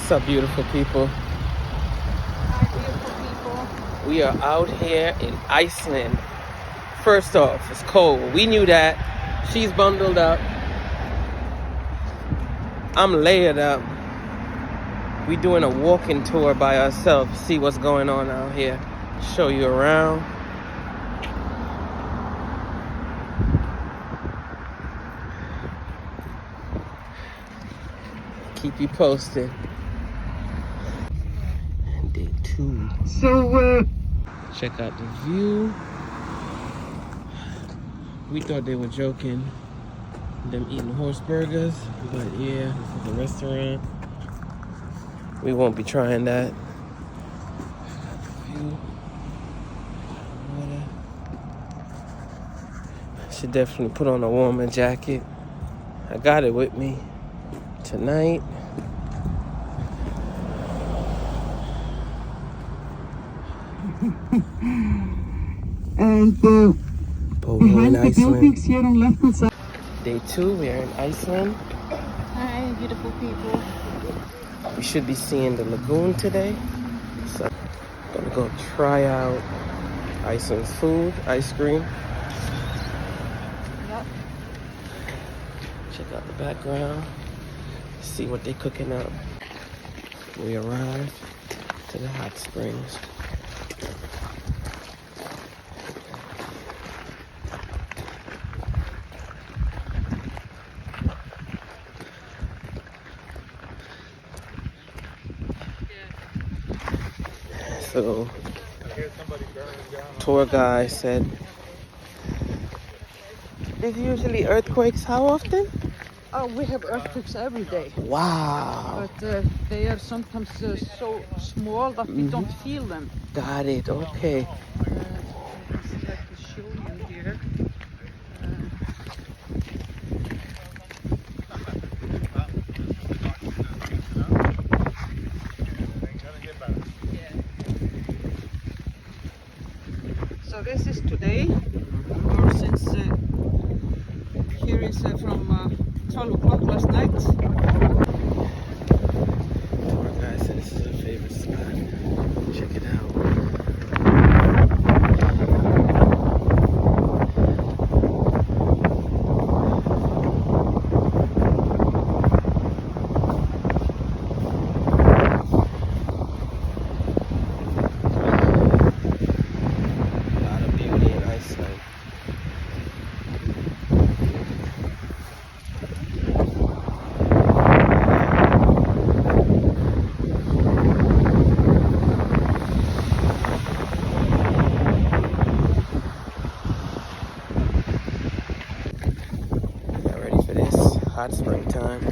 What's up, beautiful people? Hi, beautiful people. We are out here in Iceland. First off, it's cold. We knew that. She's bundled up. I'm layered up. We doing a walking tour by ourselves. See what's going on out here. Show you around. Keep you posted. Day 2. So, check out the view. We thought they were joking, them eating horse burgers, but yeah, this is a restaurant. We won't be trying that. View. Water. Should definitely put on a warmer jacket. I got it with me tonight. and Behind the buildings here on left hand side. Day 2, we are in Iceland. Hi, beautiful people. We should be seeing the lagoon today. So I'm gonna go try out Iceland's food, ice cream. Yep. Check out the background. See what they're cooking up. We arrived to the hot springs. So, tour guy said, there's usually earthquakes. How often? We have earthquakes every day, Wow. but they are sometimes so small that we don't feel them. Got it. Okay. I'd like to show you here. So this is today, or since here is from 12 o'clock last night. Tour guy said this is her favorite spot. Check it out. Hot springtime.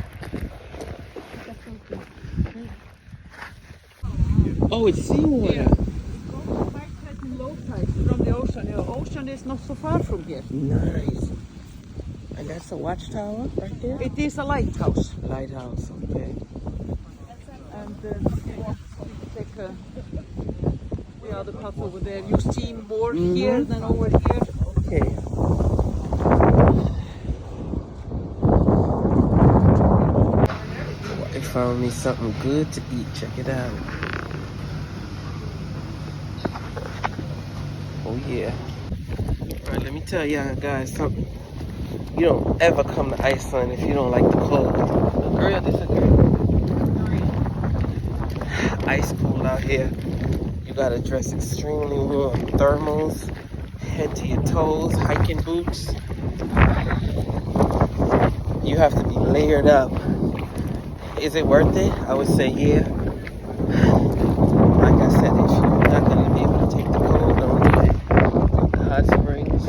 Oh, it's seawater. Yeah. High tide and low tide from the ocean. The ocean is not so far from here. Nice. And that's a watchtower right there? It is a lighthouse. Lighthouse, okay. And take the other path over there. You see more here than over here. Okay. I found me something good to eat. Check it out. Oh yeah. Alright, let me tell y'all guys something. You don't ever come to Iceland if you don't like the cold. Girl, this a girl. Ice cold out here. You gotta dress extremely warm. Thermals, head to your toes, hiking boots. You have to be layered up. Is it worth it? I would say yeah. Like I said, if you're not gonna be able to take the cold, don't do it. The hot springs.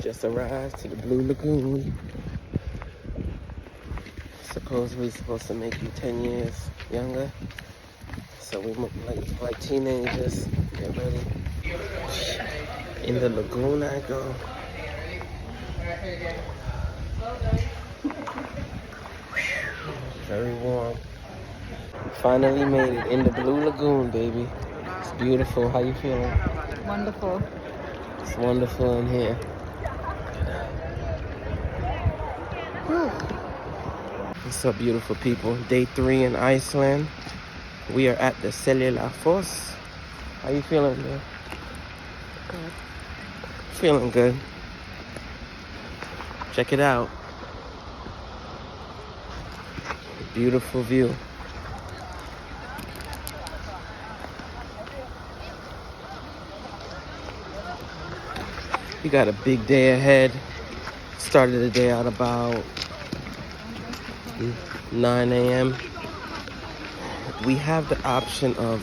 Just arrived to the Blue Lagoon. Supposedly supposed to make you 10 years younger. So we look like teenagers. Get ready. In the lagoon I go. Very warm. Finally made it in the Blue Lagoon, baby. It's beautiful. How you feeling? Wonderful. It's wonderful in here. What's up, beautiful people? Day 3 in Iceland. We are at the Seljalandsfoss. How you feeling, man? Good. Feeling good. Check it out. Beautiful view. We got a big day ahead. Started the day out about 9 a.m. We have the option of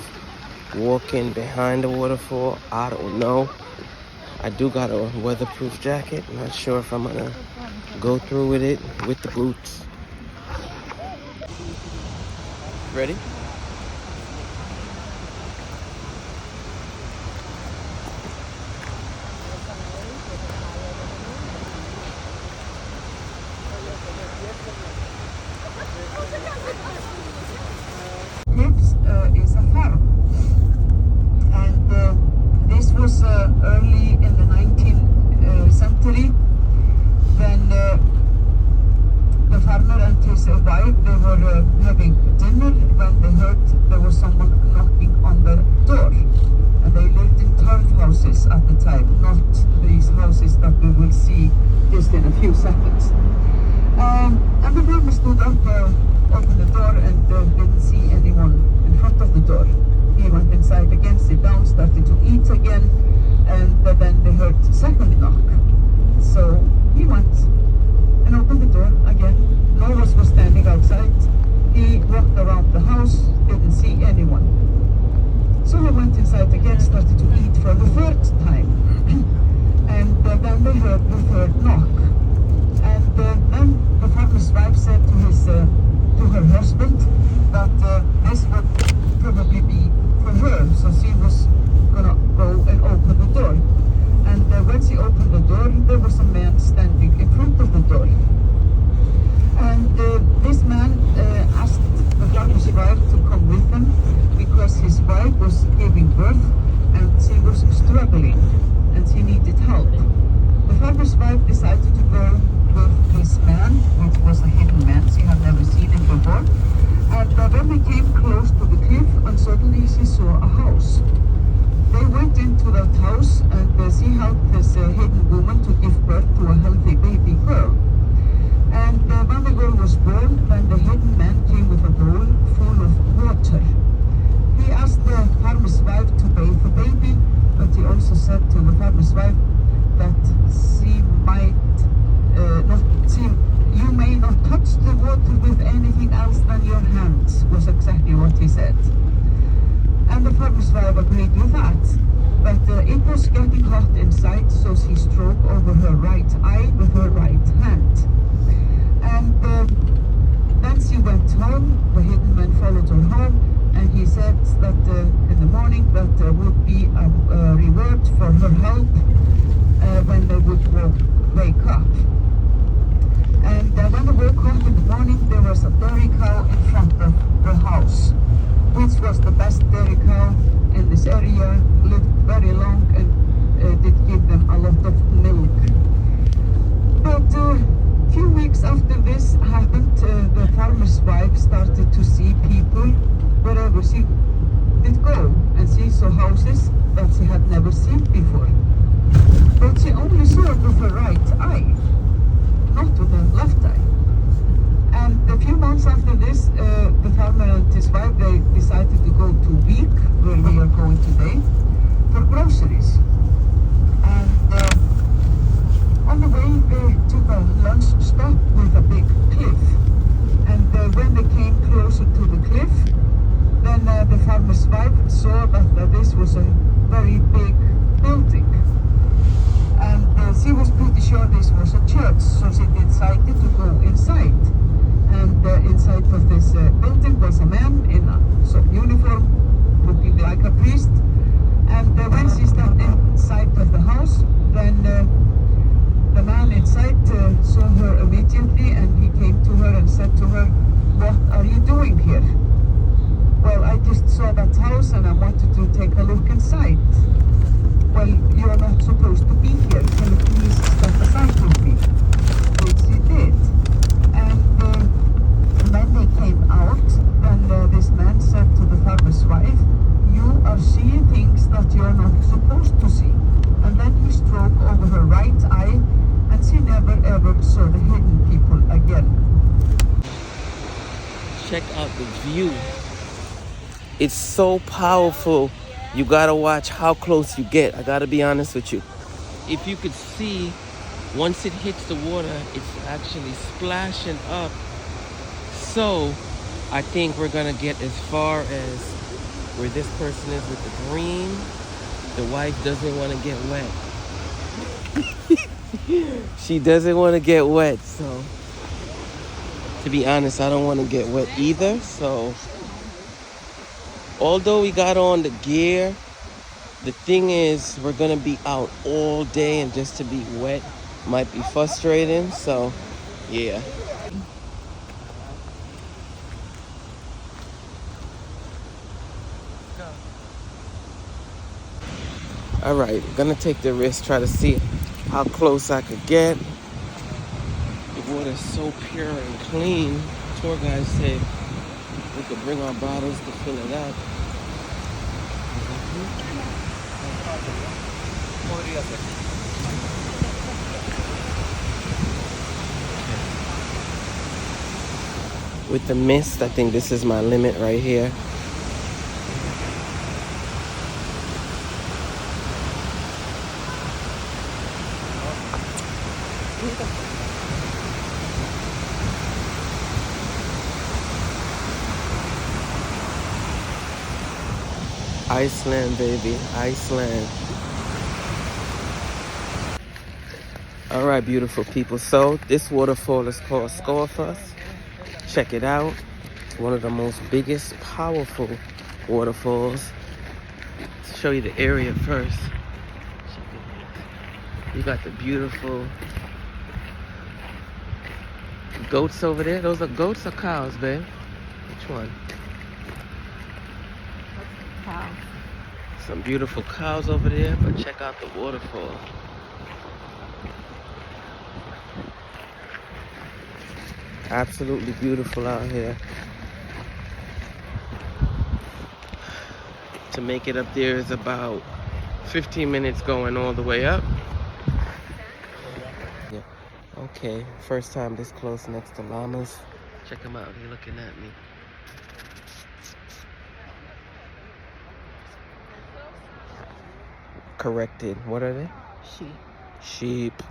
walking behind the waterfall. I don't know. I do got a weatherproof jacket. I'm not sure if I'm gonna go through with it with the boots. Ready? Cliffs is a farm, and this was early in the 19th century when the farmer and his wife, they were having dinner when they heard there was someone knocking on their door, and they lived in turf houses at the time, not these houses that we will see just in a few seconds. And the farmer stood up, opened the door, and didn't see anyone in front of the door. He went inside again, sit down, started to eat again, and then they heard second knock. So he went and opened the door again. No one was standing outside. He walked around the house, didn't see anyone. So he went inside again, started to eat for the third time. And then they heard the third knock. And then the farmer's wife said to her husband that this would probably be for her, so she was gonna go and open the door. And when she opened the door, there was a man standing in front of the door. And this man asked the farmer's wife to come with him because his wife was giving birth and she was struggling and she needed help. The farmer's wife decided to go with this man, which was a hidden man. She had never seen him before. And when they came close to the cliff, and suddenly she saw a house. They went into that house and she helped this hidden woman to give birth to a healthy baby girl. And when the girl was born, then the hidden man came with a bowl full of water. He asked the farmer's wife to bathe the baby, but he also said to the farmer's wife that she might you may not touch the water with anything else than your hands, was exactly what he said. And the farmer's wife agreed with that. But it was getting hot inside, so she stroked over her right eye with her right hand. And then she went home. The hidden man followed her home, and he said that in the morning that there would be a reward for her help when they would wake up. And when they woke up in the morning, there was a dairy cow in front of the house, which was the best dairy cow in this area, lived very long and did give them a lot of milk. But a few weeks after this happened, the farmer's wife started to see people wherever she did go, and she saw houses that she had never seen before. But she only saw it with her right eye, not with the left eye. And a few months after this, the farmer and his wife, they decided to go to Vík, where we are going today, for groceries. And on the way, they took a lunch stop with a big cliff. And when they came closer to the cliff, then the farmer's wife saw that this was a very big building. And she was pretty sure this was a church, so she decided to go inside. And inside of this building was a man in a sort of uniform, looking like a priest. And when she stepped inside of the house, then the man inside saw her immediately, and he came to her and said to her, "What are you doing here?" "Well, I just saw that house and I wanted to take a look inside." "Well, you are not supposed to be here. Can you please step aside with me?" Which she did. And never saw the hidden people again. Check out the view. It's so powerful. You gotta watch how close you get. I gotta be honest with you. If you could see, once it hits the water, it's actually splashing up. So I think we're gonna get as far as where this person is with the green. The wife doesn't want to get wet. She doesn't want to get wet, so to be honest, I don't want to get wet either. So although we got on the gear, the thing is we're gonna be out all day, and just to be wet might be frustrating. So yeah. All right, gonna take the risk, try to see how close I could get. The water's so pure and clean. Tour guide said we could bring our bottles to fill it up. With the mist, I think this is my limit right here. Iceland, baby, Iceland. All right, beautiful people. So this waterfall is called Skógafoss. Check it out. It's one of the most biggest, powerful waterfalls. To show you the area first. Check it out. You got the beautiful goats over there. Those are goats or cows, babe? Which one? Cow. Some beautiful cows over there, but check out the waterfall. Absolutely beautiful out here. To make it up there is about 15 minutes going all the way up. Yeah. Okay, first time this close next to llamas. Check them out, they're looking at me. Corrected. What are they? Sheep. Sheep.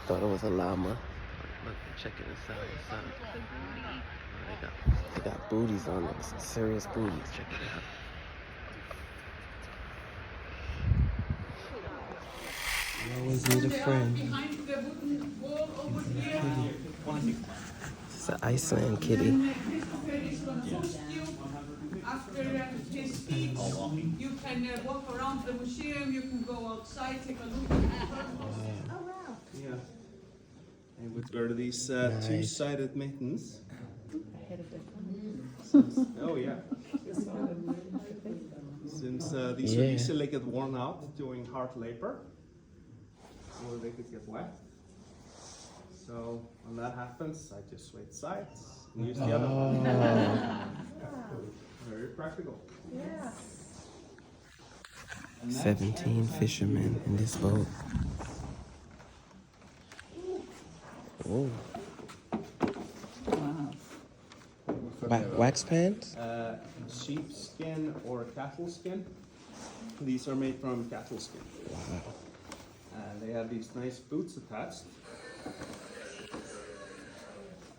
Thought it was a llama. Look, check it out. They got booties on them. Some serious booties. Check it out. You always need a friend. It's an Iceland kitty. After his speech, you can walk around the museum, you can go outside, take a look at the Yeah. And would wear these two-sided mittens. Oh yeah. Since these would easily get worn out during hard labor, or they could get wet. So when that happens, I just switch sides and use the other one. Very practical. Yeah. 17 fishermen in this boat. Oh. Wow. Wax pants? Sheepskin or cattle skin. These are made from cattle skin. Wow. And they have these nice boots attached.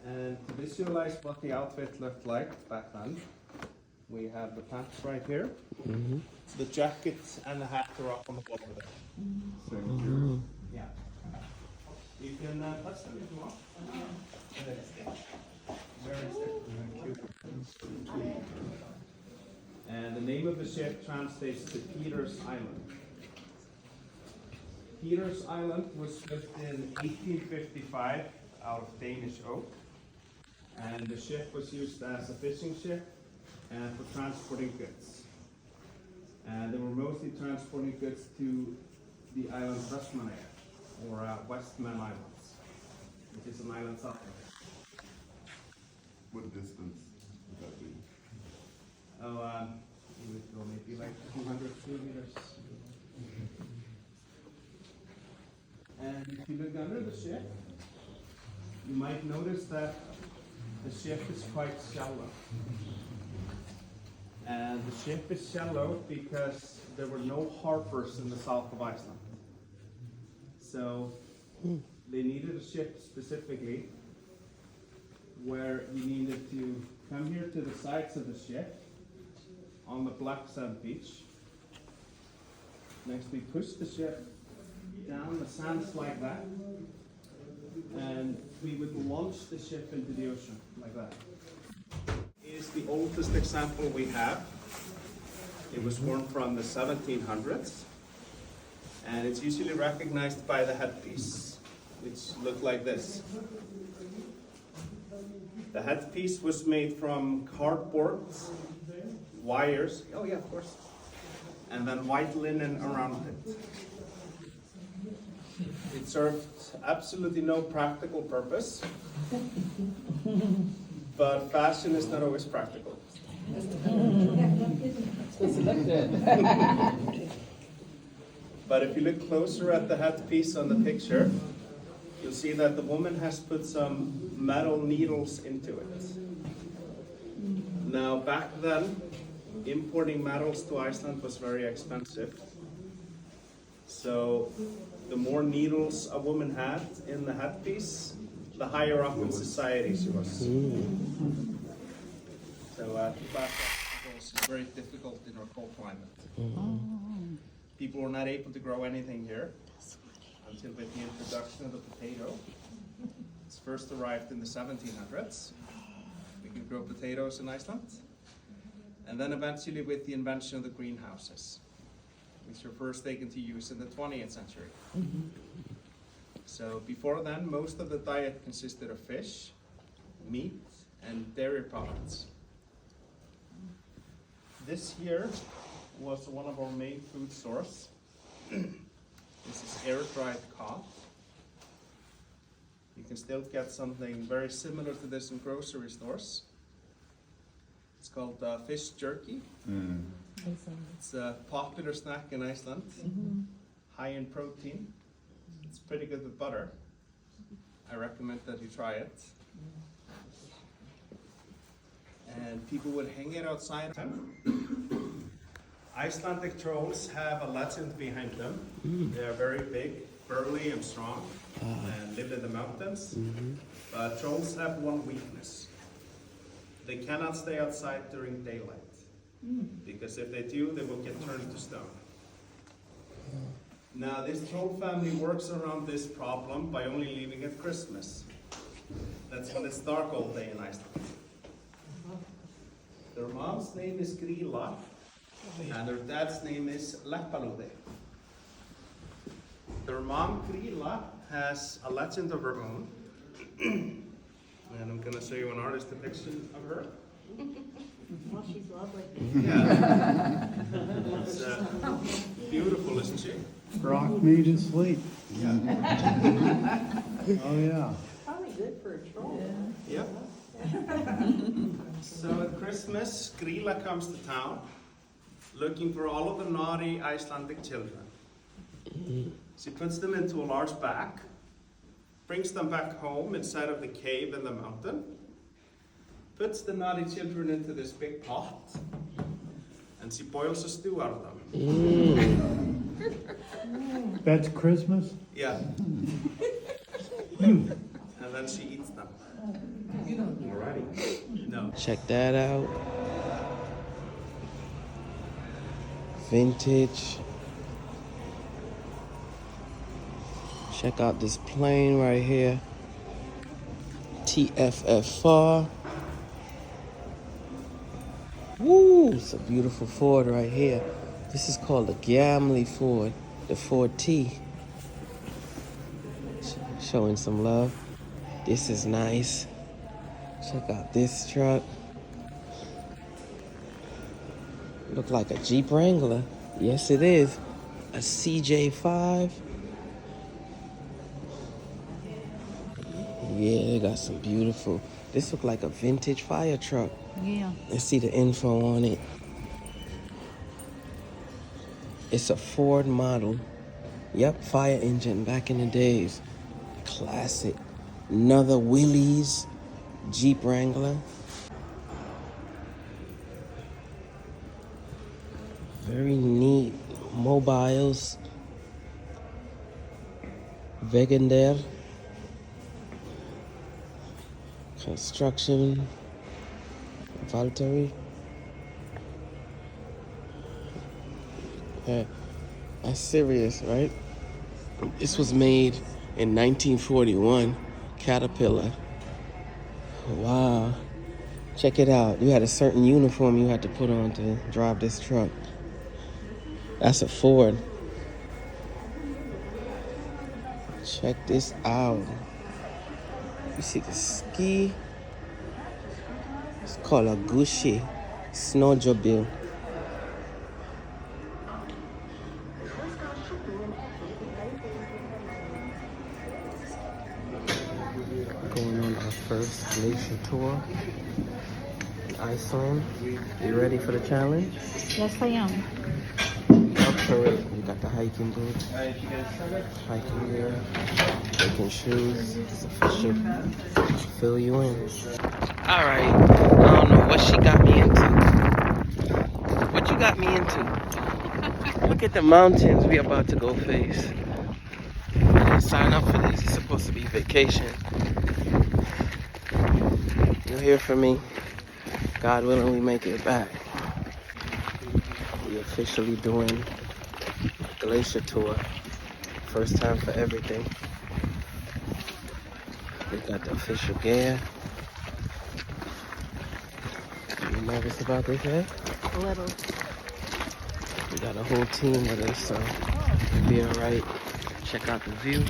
And to visualize what the outfit looked like back then, we have the pants right here. Mm-hmm. The jacket and the hat are up on the bottom there. So, yeah. You can touch them if you want. Very cute. And the name of the ship translates to Peter's Island. Peter's Island was built in 1855 out of Danish oak. And the ship was used as a fishing ship and for transporting goods. And they were mostly transporting goods to the island Vestmannaeyjar, or Westman Islands, which is an island south of it. What distance would that be? Oh, it would go maybe like 200 kilometers. And if you look under the ship, you might notice that the ship is quite shallow. And the ship is shallow because there were no harbors in the south of Iceland. So they needed a ship specifically where you needed to come here to the sides of the ship on the black sand beach. Next we push the ship down the sands like that, and we would launch the ship into the ocean like that. It is the oldest example we have. It was formed from the 1700s, and it's usually recognized by the headpiece, which looked like this. The headpiece was made from cardboard, wires, oh yeah, of course, and then white linen around it. It served absolutely no practical purpose, but fashion is not always practical. But if you look closer at the headpiece on the picture, you'll see that the woman has put some metal needles into it. Now, back then, importing metals to Iceland was very expensive. So, the more needles a woman had in the headpiece, the higher up in society she was. So, it's very difficult in our cold climate. People were not able to grow anything here until with the introduction of the potato. It's first arrived in the 1700s. We could grow potatoes in Iceland. And then eventually with the invention of the greenhouses, which were first taken to use in the 20th century. So before then, most of the diet consisted of fish, meat, and dairy products. This here was one of our main food source. This is air-dried cod. You can still get something very similar to this in grocery stores. It's called fish jerky. It's a popular snack in Iceland, high in protein. It's pretty good with butter. I recommend that you try it. And people would hang it outside. Icelandic trolls have a legend behind them. They are very big, burly, and strong, and live in the mountains. But trolls have one weakness. They cannot stay outside during daylight, because if they do, they will get turned to stone. Now, this troll family works around this problem by only leaving at Christmas. That's when it's dark all day in Iceland. Their mom's name is Grýla, and their dad's name is Leppalúði. Their mom, Grýla, has a legend of her own. And I'm going to show you an artist depiction of her. Oh, she's lovely. Yeah. It's beautiful, isn't she? Rock me to sleep. Yeah. Oh, yeah. Probably good for a troll. Yep. So at Christmas, Grýla comes to town looking for all of the naughty Icelandic children. She puts them into a large bag, brings them back home inside of the cave in the mountain, puts the naughty children into this big pot, and she boils a stew out of them. That's Christmas? Yeah. And then she eats them. Alrighty. No. Check that out. Vintage. Check out this plane right here. TFF4. Woo! It's a beautiful Ford right here. This is called the Gamley Ford, the Ford T. Showing some love. This is nice. Check out this truck. Look like a Jeep Wrangler. Yes, it is. A CJ5. Yeah, they got some beautiful. This look like a vintage fire truck. Yeah. Let's see the info on it. It's a Ford model. Yep, fire engine back in the days. Classic. Another Willys Jeep Wrangler. Very neat mobiles. Vegander. Construction. Valtteri. Yeah, that's serious, right? This was made in 1941. Caterpillar. Wow. Check it out. You had a certain uniform you had to put on to drive this truck. That's a Ford. Check this out. You see the ski? It's called a Glacier snowmobile. Going on our first glacier tour in Iceland. You ready for the challenge? Yes, I am. Up for it. You got the hiking boots, hiking gear, hiking shoes. It's official. Fill you in. All right. I don't know what she got me into. What you got me into? Look at the mountains we about to go face. I didn't sign up for this. It's supposed to be vacation. You'll hear from me. God willing, we make it back. We officially doing Glacier tour. First time for everything. We got the official gear. You nervous about this, eh? A little. We got a whole team with us, so we'll be alright. Check out the view.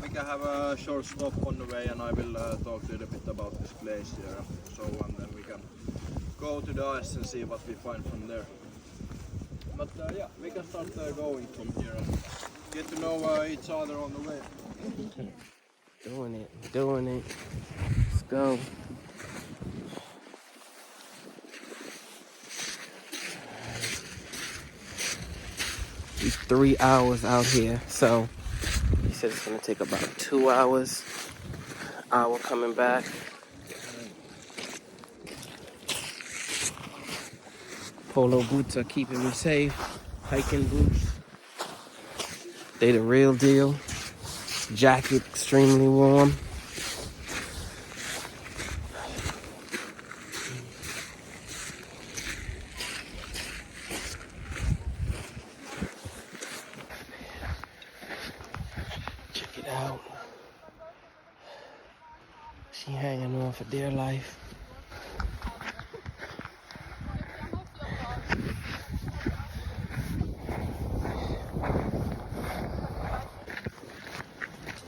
We can have a short stop on the way and I will talk a little bit about this glacier and then we can go to the ice and see what we find from there. But yeah, we can start going from here and get to know each other on the way. Doing it. Let's go. It's 3 hours out here, so he said it's gonna take about 2 hours. Hour coming back. Polo boots are keeping me safe. Hiking boots. They the real deal. Jacket extremely warm. Check it out. She hanging on for dear life.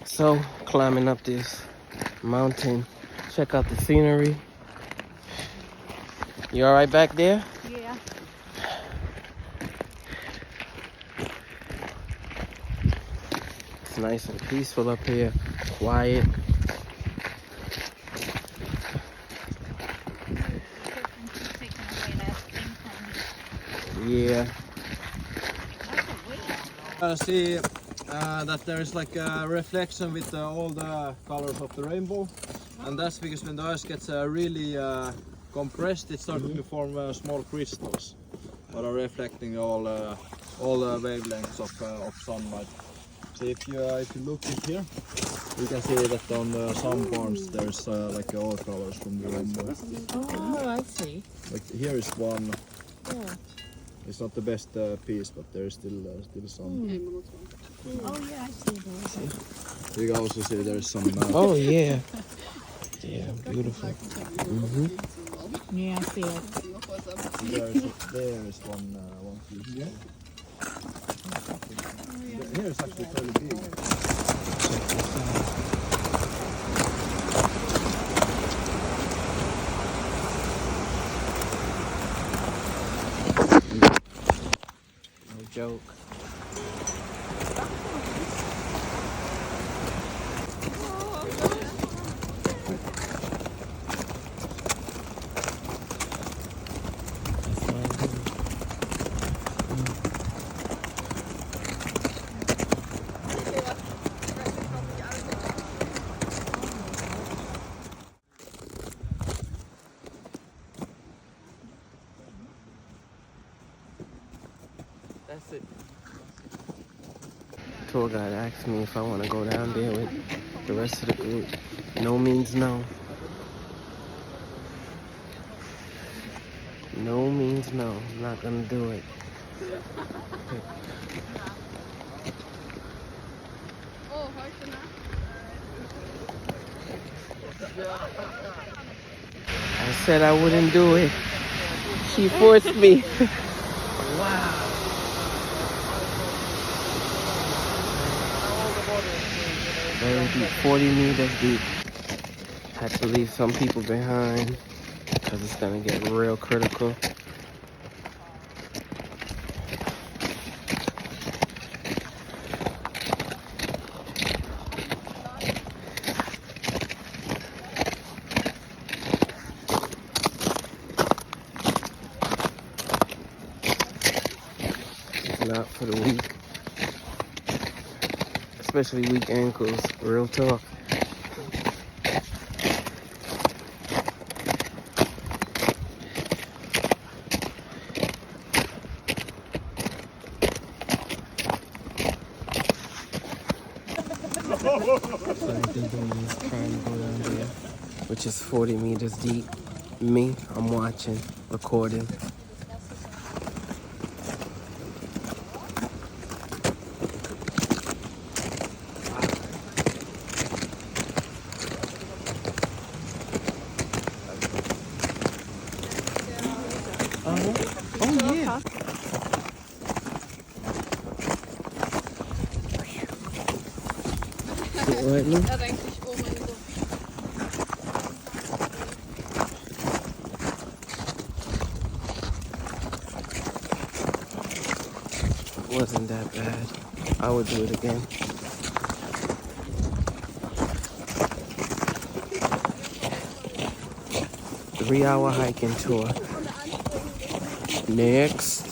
So, climbing up this mountain. Check out the scenery. You all right back there? Yeah. It's nice and peaceful up here. Quiet. Yeah. See that there is like a reflection with all the colors of the rainbow, and that's because when the ice gets really compressed, it starts to form small crystals that are reflecting all the wavelengths of sunlight. So if you look in here, you can see that on some parts there's like all colors from the rainbow. Oh, I see. Like here is one. Yeah. It's not the best piece, but there is still some. Oh, yeah, I see those. You can also see there's some. Oh, yeah. Yeah, beautiful. Yeah, I see it. There is one piece. Yeah. Here is actually fairly big. No joke. tour guide asked me if I want to go down there with the rest of the group. No means no. No means no. I'm not gonna do it. I said I wouldn't do it. She forced me. Wow. Very deep, 40 meters deep. Had to leave some people behind because it's gonna get real critical. Not for the weak, especially weak ankles. Real talk. So I think I'm trying to go down there, which is 40 meters deep. Me, I'm watching, recording. Oh yeah. Right now? Da denke ich, oh mein Gott. Wasn't that bad. I would do it again. Three-hour hiking tour. Next.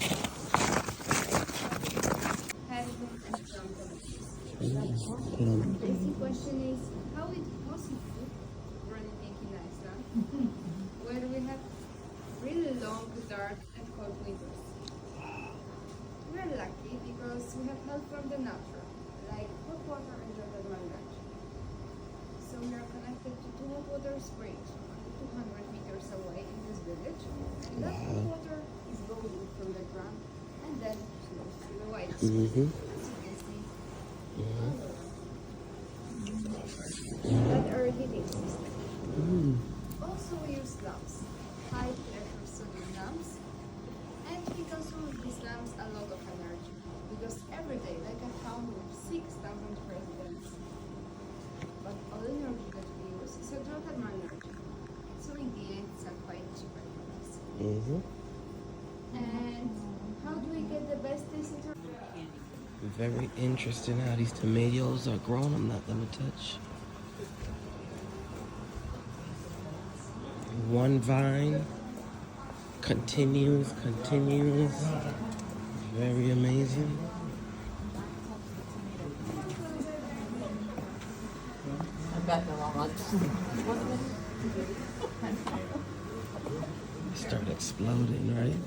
The basic question is, how is it possible for anything in Iceland where we have really long, dark and cold winters? We are lucky because we have help from the nature, like hot water and geothermal energy. So we are connected to two hot water springs, only 200 meters away in this village, and that hot water is boiling from the ground and then flows to the white spring. As you can see. That are heating system. Also we use lamps, high pressure sodium lamps, and we consume with these lamps a lot of energy because every day, like I found with 6,000 residents. But all energy that we use is a geothermal energy, so in the end it's a quite cheaper for us. And how do we get the best taste in Very interesting how these tomatoes are grown. I'm not gonna touch. One vine continues. Very amazing. Start exploding, right?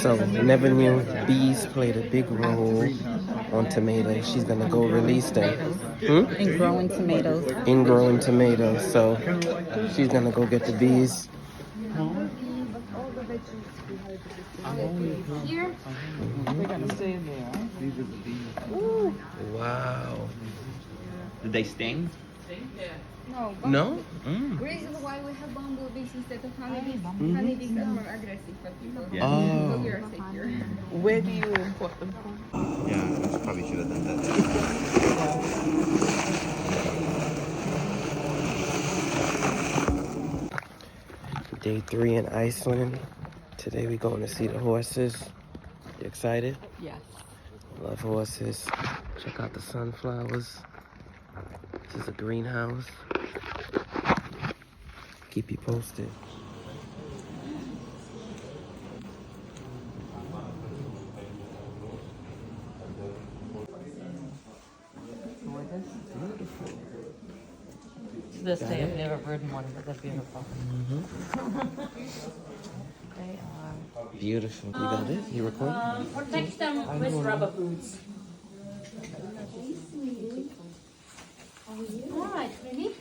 So, never knew bees played a big role on tomatoes. She's gonna go release them. In growing tomatoes. In growing tomatoes. So, she's gonna go get the bees. here? They're gonna stay in there. Wow. Did they sting? No. No? Reason why we have bumblebees instead of honeybees. Honeybees are more aggressive for people. Yeah. Oh. So we are secure. Where do you import them from? Yeah, I probably should have done that. Day 3 in Iceland. Today we're going to see the horses. You excited? Yes. Love horses. Check out the sunflowers. This is a greenhouse. Keep you posted. To this day, I've never ridden one, but they're beautiful. They are Beautiful. You got it? You recording? Protect them with rubber boots. Alright, ready?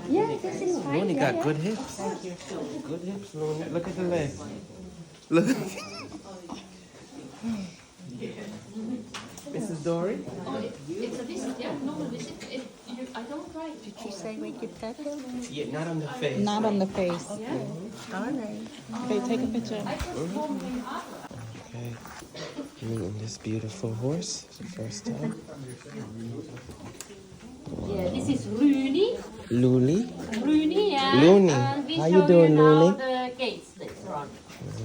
Yeah, this is fine. Looney got good hips. Good hips, Looney. Look at the leg. Look. Mrs. Dory? It's a visit, yeah, normal visit. I don't try. Did you say we could pet him? Yeah, not on the face. Not on the face. All right. Okay, take a picture. Okay. Meeting this beautiful horse for the first time. Yeah, this is Rooney. Luli. Rooney, yeah. Looney. And we How show you doing, now Looney? the gates later on.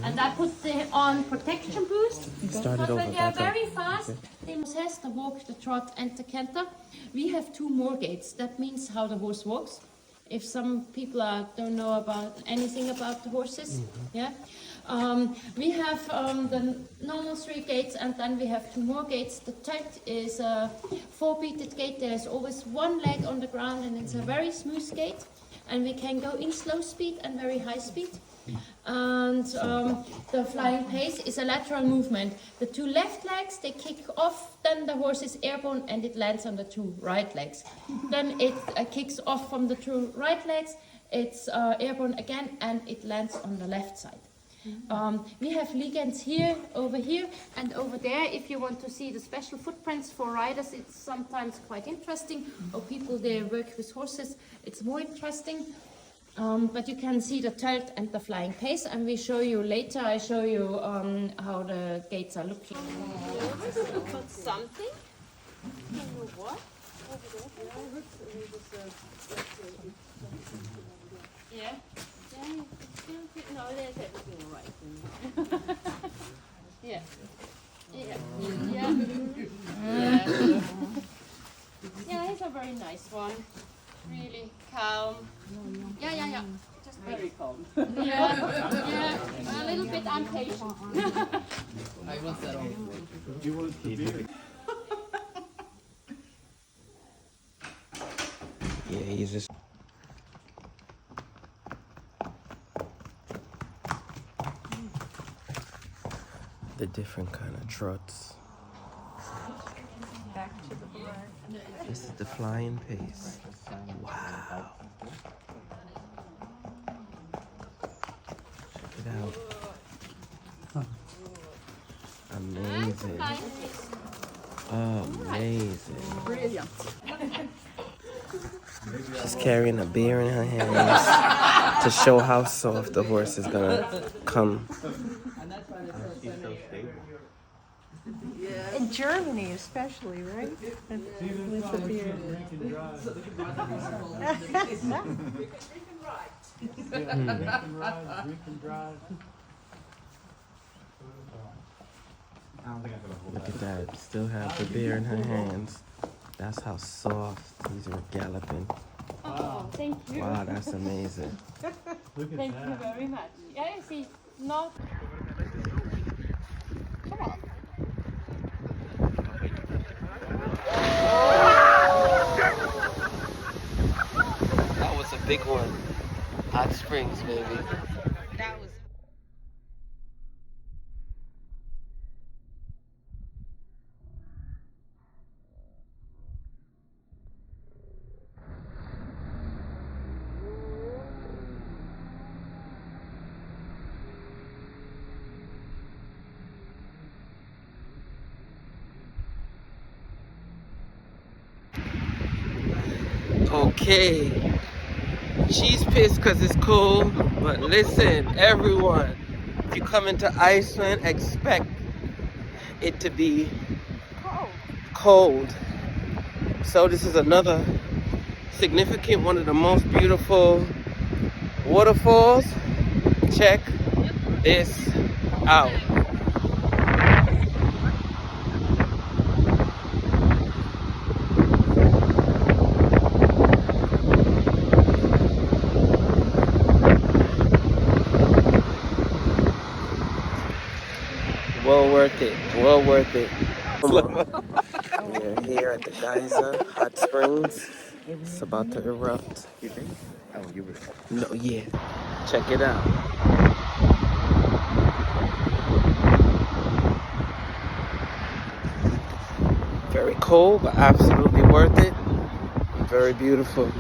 And I put on protection boost. Start it But over. when they are Back up. very fast, they must has the walk, the trot, and the canter. We have 2 more gates. That means how the horse walks. If some people don't know about anything about the horses, yeah. We have the normal 3 gates, and then we have 2 more gates. The third is a 4-beated gate. There is always 1 leg on the ground, and it's a very smooth gate. And we can go in slow speed and very high speed. And the flying pace is a lateral movement. The 2 left legs, they kick off, then the horse is airborne and it lands on the 2 right legs. Then it kicks off from the 2 right legs, it's airborne again, and it lands on the left side. We have ligands here, over here, and over there. If you want to see the special footprints for riders, it's sometimes quite interesting. Or people they work with horses, it's more interesting. But you can see the tilt and the flying pace, and we show you later. I show you how the gates are looking. Put something. You know what? Yeah. No, there's everything right. Yeah. Yeah. Yeah. Yeah, it's a very nice one. Really calm. Yeah. Just very calm. Yeah. A little bit impatient. I want that on. Yeah, he's just. The different kind of trots. Back to the barn. This is the flying pace. Wow. Check it out. Amazing. Amazing. Brilliant. She's carrying a beer in her hands to show how soft the horse is gonna come. In Germany, especially, right? With the beer. Look at that. Still have the beer in her hands. That's how soft these are galloping. Oh, thank you. Wow, that's amazing. Thank you very much. Yeah, you see, not. Come on. That was a big one. Hot Springs, baby. That was. Okay. She's pissed because it's cold, but listen, everyone, if you come into Iceland, expect it to be cold. So this is another significant, one of the most beautiful waterfalls. Check this out. Well worth it. Well worth it. We're here at the Geysir hot springs. It's about to erupt. You think? Oh, you were. No, yeah. Check it out. Very cold, but absolutely worth it. Very beautiful.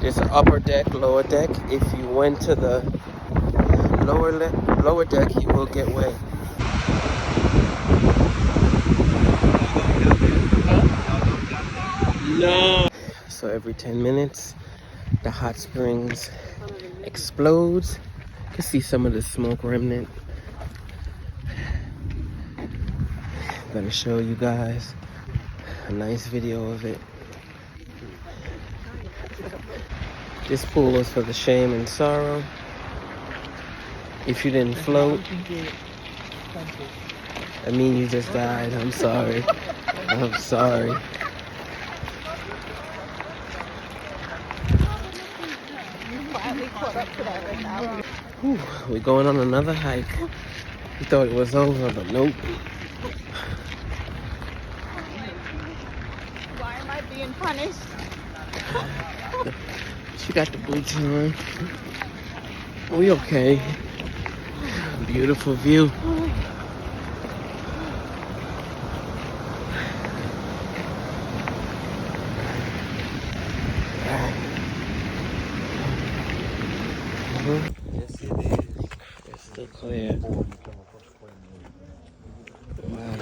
There's an upper deck, lower deck. If you went to the lower deck, you will get wet. No. So every 10 minutes, the hot springs explodes. You can see some of the smoke remnant. I'm gonna show you guys a nice video of it. This pool was for the shame and sorrow. If you didn't float, I mean you just died. I'm sorry. I'm sorry. Whew, we're going on another hike. We thought it was over, but nope. Why am I being punished? She got the boots on. We okay. Beautiful view. It's still clear. Wow.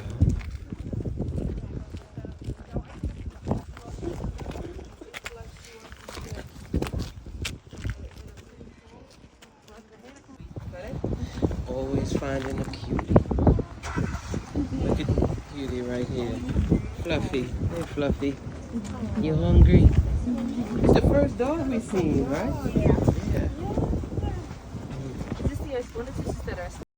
Always finding a cutie. Look at the cutie right here. Fluffy. Hey, Fluffy. You hungry? It's the first dog we've seen, right? Yeah. Is this the Icelandic? This is the rest.